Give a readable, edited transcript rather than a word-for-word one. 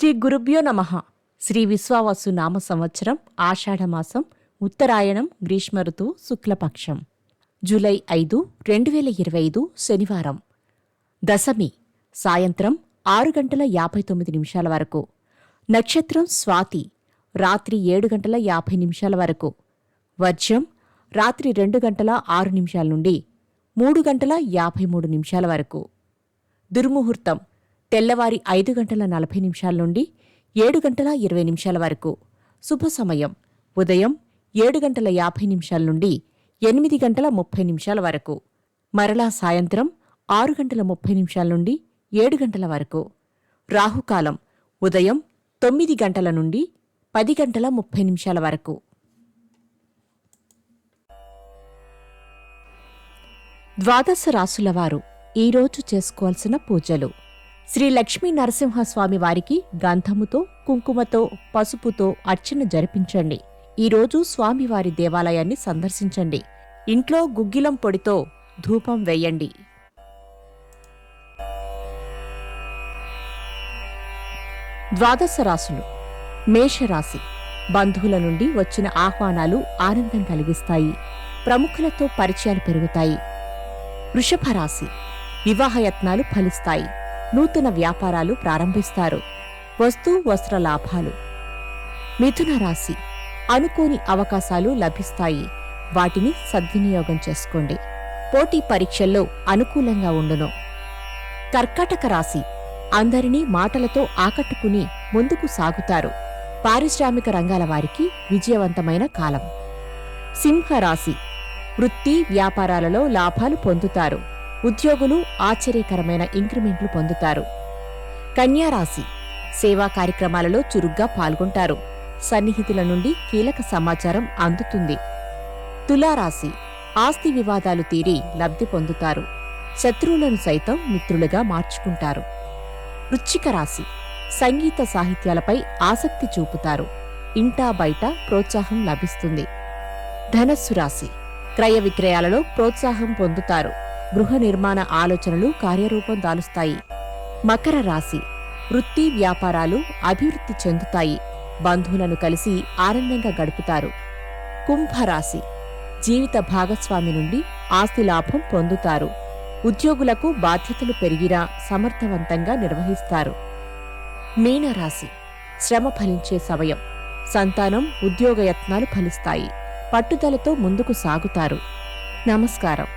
శ్రీ గురుభ్యో నమః. శ్రీ విశ్వావసు నామ సంవత్సరం ఆషాఢమాసం ఉత్తరాయణం గ్రీష్మ ఋతువు శుక్లపక్షం జూలై 5, 2025 శనివారం. దశమి సాయంత్రం 6:59 వరకు. నక్షత్రం స్వాతి రాత్రి 7:50 వరకు. వర్జ్యం రాత్రి 2:06 నుండి 3:53 వరకు. దుర్ముహూర్తం తెల్లవారి 5:40 నుండి 7:20 వరకు. శుభ సమయం ఉదయం 7:50 నుండి 8:30 వరకు. మరలా సాయంత్రం 6:30 నుండి 7 వరకు. రాహుకాలం ఉదయం 9 నుండి 10:30 వరకు. ద్వాదశ రాసులవారు ఈరోజు చేసుకోవాల్సిన పూజలు. శ్రీ లక్ష్మీ నరసింహస్వామి వారికి గంధముతో, కుంకుమతో, పసుపుతో అర్చన జరిపించండి. ఈరోజు స్వామివారి దేవాలయాన్ని సందర్శించండి. ఇంట్లో గుగ్గిలం పొడితో ధూపం వేయండి. ద్వాదశ రాశులు. మేషరాశి. బంధువుల నుండి వచ్చిన ఆహ్వానాలు ఆనందం కలిగిస్తాయి. ప్రముఖులతో పరిచయాలు పెరుగుతాయి. వృషభ రాశి. వివాహయత్నాలు ఫలిస్తాయి. నూతన వ్యాపారాలు ప్రారంభిస్తారు. వస్తు వస్త్ర లాభాలు. మిథున రాశి. అనుకోని అవకాశాలు లభిస్తాయి. వాటిని సద్వినియోగం చేసుకోండి. పోటీ పరీక్షల్లో అనుకూలంగా ఉండును. కర్కాటక రాశి. అందరినీ మాటలతో ఆకట్టుకుని ముందుకు సాగుతారు. పారిశ్రామిక రంగాల వారికి విజయవంతమైన కాలం. సింహరాశి. వృత్తి వ్యాపారాలలో లాభాలు పొందుతారు. ఉద్యోగులు ఆశ్చర్యకరమైన ఇంక్రిమెంట్లు పొందుతారు. కన్యారాశి. సేవా కార్యక్రమాలలో చురుగ్గా పాల్గొంటారు. సన్నిహితుల నుండి కీలక సమాచారం అందుతుంది. తులారాశి. ఆస్తి వివాదాలు తీరి లబ్ధి పొందుతారు. శత్రువులను సైతం మిత్రులుగా మార్చుకుంటారు. వృశ్చిక రాశి. సంగీత సాహిత్యాలపై ఆసక్తి చూపుతారు. ఇంటా బయట ప్రోత్సాహం లభిస్తుంది. ధనస్సు రాశి. క్రయ విక్రయాలలో ప్రోత్సాహం పొందుతారు. గృహ నిర్మాణ ఆలోచనలు కార్యరూపం దాలుస్తాయి. మకర రాశి. వృత్తి వ్యాపారాలు అభివృద్ధి చెందుతాయి. బంధువులను కలిసి ఆనందంగా గడుపుతారు. కుంభరాశి. జీవిత భాగస్వామి నుండి ఆస్తి లాభం పొందుతారు. ఉద్యోగులకు బాధ్యతలు పెరిగినా సమర్థవంతంగా నిర్వహిస్తారు. మీనరాశి. శ్రమ ఫలించే సమయం. సంతానం ఉద్యోగయత్నాలు ఫలిస్తాయి. పట్టుదలతో ముందుకు సాగుతారు. నమస్కారం.